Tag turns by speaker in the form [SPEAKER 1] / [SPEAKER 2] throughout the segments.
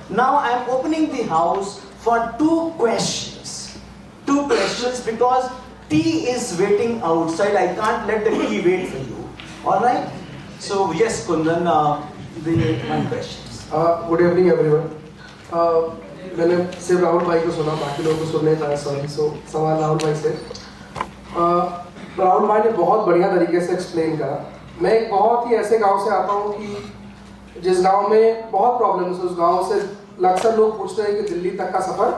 [SPEAKER 1] Now I am opening the house for two questions. Two questions because tea is waiting outside. I can't let the tea wait for you. All right? So yes, Kundan, the one questions.
[SPEAKER 2] Good evening, everyone. मैंने सिर्फ राहुल भाई को सुना, बाकी लोगों को सुनने था. सॉरी. सवाल राहुल भाई से. राहुल भाई ने बहुत बढ़िया तरीके से एक्सप्लेन करा. मैं एक बहुत ही ऐसे गांव से आता हूं कि जिस गांव में बहुत प्रॉब्लम्स है. उस गांव से अक्सर लोग पूछते हैं कि दिल्ली तक का सफर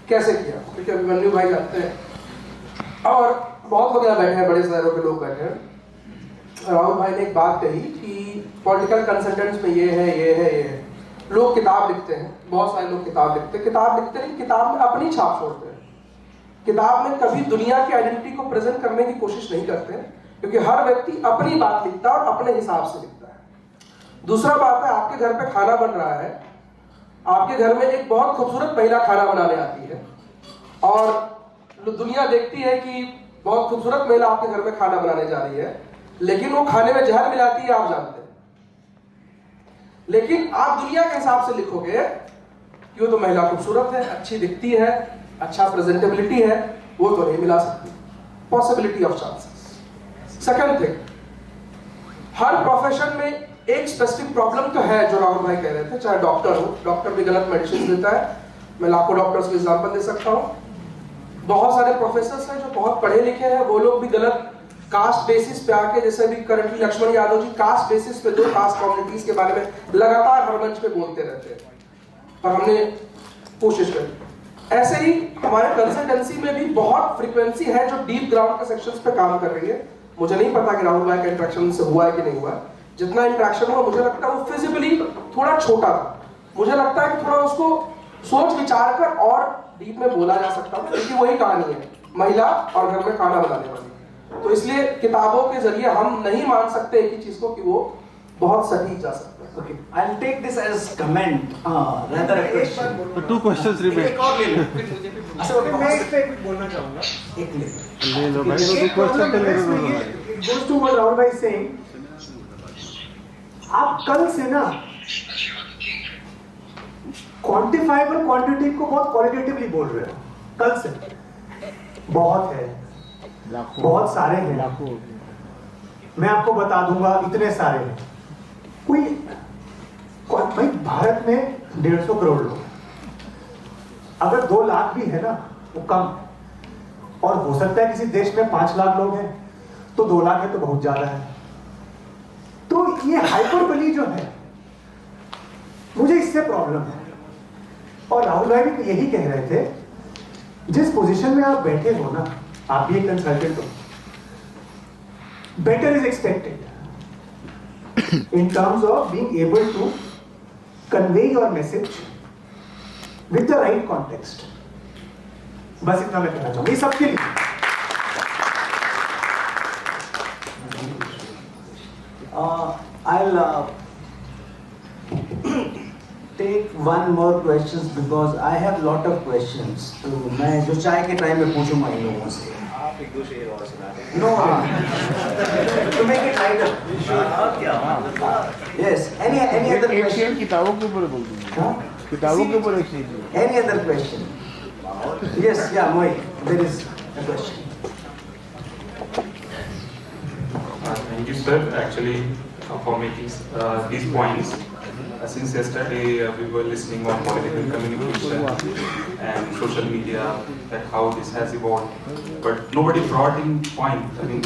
[SPEAKER 2] कैसे किया, क्योंकि अभिमन्यु भाई जाते हैं और बहुत लोग यहाँ बैठे हैं, बड़े शहरों के लोग बैठे हैं. राहुल भाई ने एक बात कही कि पॉलिटिकल कंसल्टेंट्स में ये है. लोग किताब लिखते हैं, बहुत सारे लोग किताब लिखते हैं, किताब में अपनी छाप छोड़ते हैं. किताब में कभी दुनिया की आइडेंटिटी को प्रेजेंट करने की कोशिश नहीं करते हैं, क्योंकि हर व्यक्ति अपनी बात लिखता है और अपने हिसाब से लिखता है. दूसरा बात है, आपके घर पे खाना बन रहा है, आपके घर में एक बहुत खूबसूरत महिला खाना बनाने आती है और दुनिया देखती है कि बहुत खूबसूरत महिला आपके घर में खाना बनाने जा रही है, लेकिन वो खाने में जहर मिलाती है, आप जानते हैं. लेकिन आप दुनिया के हिसाब से लिखोगे कि वो तो महिला खूबसूरत है, अच्छी दिखती है, अच्छा प्रेजेंटेबिलिटी है, वो तो नहीं मिला सकती. Possibility of chances. Second thing, her profession में एक स्पेसिफिक प्रॉब्लम तो है, जो राहुल भाई कह रहे थे. चाहे डॉक्टर हो, डॉक्टर भी गलत मेडिसिन देता है. मैं लाखों डॉक्टर्स के एग्जांपल दे सकता हूं. बहुत सारे प्रोफेसर्स हैं जो बहुत पढ़े लिखे हैं, वो लोग भी गलत कास्ट बेसिस पे आके, जैसे भी currently Lakshman Yadav ji caste basis पे 2 कास्ट कम्युनिटीज के बारे में लगातार हर मंच पे बोलते रहते हैं, और हमने कोशिश करी. ऐसे ही हमारे कंसल्टेंसी में भी बहुत फ्रीक्वेंसी है जो डीप ग्राउंड के सेक्शंस पे काम कर रही है. मुझे नहीं पता कि राहुल भाई का इंटरेक्शन से हुआ है कि नहीं हुआ. जितना इंटरेक्शन हुआ, मुझे लगता है वो फिजिबली थोड़ा छोटा था. मुझे लगता है कि थोड़ा उसको सोच विचार कर और डीप में बोला जा सकता था, क्योंकि वही कहानी है, महिला और घर में खाना बनाने वाली. तो इसलिए किताबों के जरिए हम नहीं मान सकते एक ही चीज को कि वो बहुत सटीक जा सकता है.
[SPEAKER 1] Okay, I'll take this as comment, rather a question.
[SPEAKER 3] तो 2 questions remain.
[SPEAKER 1] एक और ले लो. मैं इस पे कुछ बोलना चाहूँगा. एक
[SPEAKER 3] ले लो भाई, वो 2 question ले लो.
[SPEAKER 4] It goes to what Rahul bhai is saying. आप कल से ना क्वांटिफाइबल क्वांटिटी को बहुत क्वालिटेटिवली बोल रहे हो. कल से बहुत है, बहुत सारे हैं, मैं आपको बता दूंगा, इतने सारे हैं. कोई भाई, भारत में 150 करोड़ लोग, अगर 2 लाख भी है ना, वो कम. और हो सकता है किसी देश में 5 लाख लोग हैं, तो 2 लाख है तो बहुत ज्यादा है. तो ये हाइपरबोली जो है, मुझे इससे प्रॉब्लम है. और राहुल भाई भी यही कह रहे थे, जिस पोजीशन में आप बैठे हो ना, आप भी एक कंसल्टेंट हो, better is expected in terms of being able to convey your message with the right context. बस इतना मैं कहना चाहूँगा, ये सबके लिए.
[SPEAKER 1] I'll take one more questions because I have lot of questions. तो मैं जो चाय के टाइम में पूछूंगा इन लोगों से.
[SPEAKER 5] आप एक दो शेर और सुना दें.
[SPEAKER 1] No, to make it lighter. Yes. Any other
[SPEAKER 3] एक
[SPEAKER 1] question?
[SPEAKER 3] शेर किताबों के ऊपर बोल दूंगा.
[SPEAKER 1] Huh?
[SPEAKER 3] किताबों के ऊपर एक शेर.
[SPEAKER 1] Any other question? Yes, yeah, Mohit, there is a question.
[SPEAKER 6] Thank you, sir. Actually, for making these points. Since yesterday, we were listening on political communication and social media, that how this has evolved. But nobody brought in point. I mean,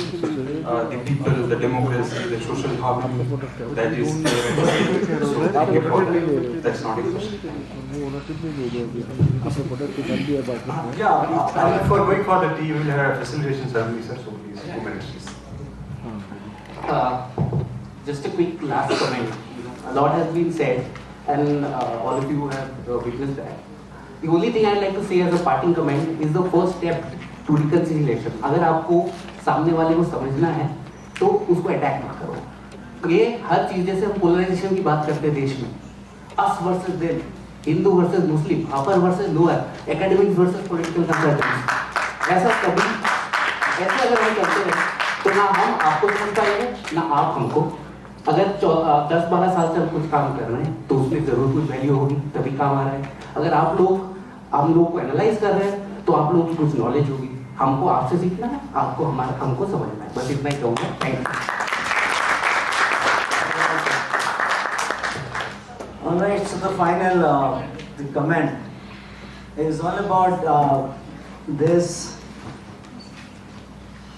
[SPEAKER 6] the people, the democracy, the social harmony that is there. So thank you for that. That's not a question.
[SPEAKER 1] Yeah,
[SPEAKER 5] For wait for the tea, we will have a facilitation service, sir. So please, 2 minutes.
[SPEAKER 7] Just a quick last comment. A lot has been said, and all of you have witnessed that. The only thing I'd like to say as a parting comment is the first step to reconciliation. अगर आपको सामने वाले को समझना है, तो उसको attack मत करो. ये हर चीज, जैसे हम पोलराइजेशन की बात करते हैं देश में, us versus them, Hindu versus Muslim, upper versus lower, academics versus political consultants, ऐसा कभी, ऐसे अगर हम करते हैं तो ना हम आपको समझ पाएंगे, ना आप हमको. अगर 10-12 साल से हम कुछ काम कर रहे हैं तो उसमें जरूर कुछ वैल्यू होगी, तभी काम आ रहा है। अगर हम लोग को एनालाइज कर रहे हैं तो आप लोगों की कुछ नॉलेज होगी। हमको आपसे सीखना है, आपको हमको समझना है, बस इतना ही कहूँगा। Thank you.
[SPEAKER 1] All right, so the final the comment is all about this.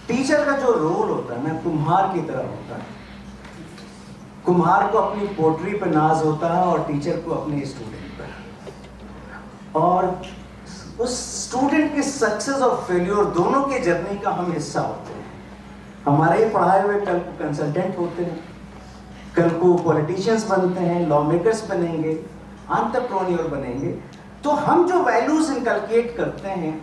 [SPEAKER 1] Teacher का जो रोल होता है ना, कुम्हार की तरह होता है। कुम्हार को अपनी पोट्री पर नाज होता है और टीचर को अपने स्टूडेंट पर। और उस स्टूडेंट के सक्सेस और फेल्योर दोनों के जर्नी का हम हिस्सा होते हैं। हमारे ही पढ़ाए हुए कल को कंसल्टेंट होते हैं, कल को पॉलिटिशियंस बनते हैं, लॉ मेकर्स बनेंगे, एंटरप्रेन्योर बनेंगे। तो हम जो वैल्यूज इनकलकेट करते हैं,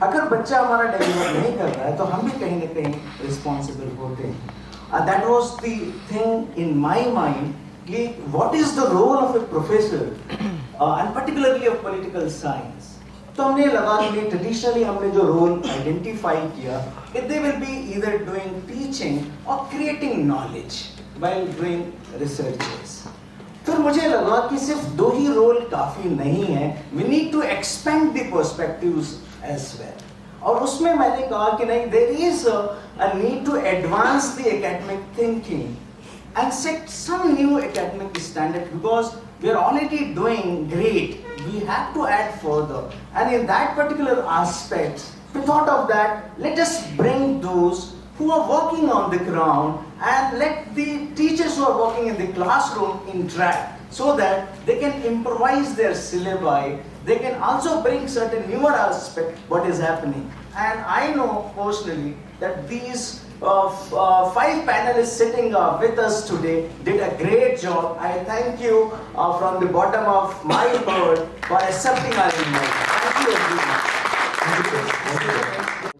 [SPEAKER 1] अगर बच्चा हमारा डेवलप नहीं कर रहा है तो हम भी कहीं ना कहीं रिस्पॉन्सिबल होते हैं। That was the thing in my mind कि what is the role of a professor and particularly of political science. तो हमने लगा कि ट्रेडिशनली हमने जो रोल आइडेंटिफाई किया, they will be either doing teaching और creating knowledge while doing researches। फिर मुझे लगा कि सिर्फ 2 ही रोल काफी नहीं है, we need to expand the perspectives as well। और उसमें मैंने कहा कि नहीं, there is a need to advance the academic thinking and set some new academic standard because we are already doing great, we have to add further। And in that particular aspect, we thought of that, let us bring those who are working on the ground and let the teachers who are working in the classroom interact so that they can improvise their syllabi, they can also bring certain newer aspect what is happening। And I know personally that these 5 panelists sitting with us today did a great job। I thank you from the bottom of my heart for accepting our invite। Thank you.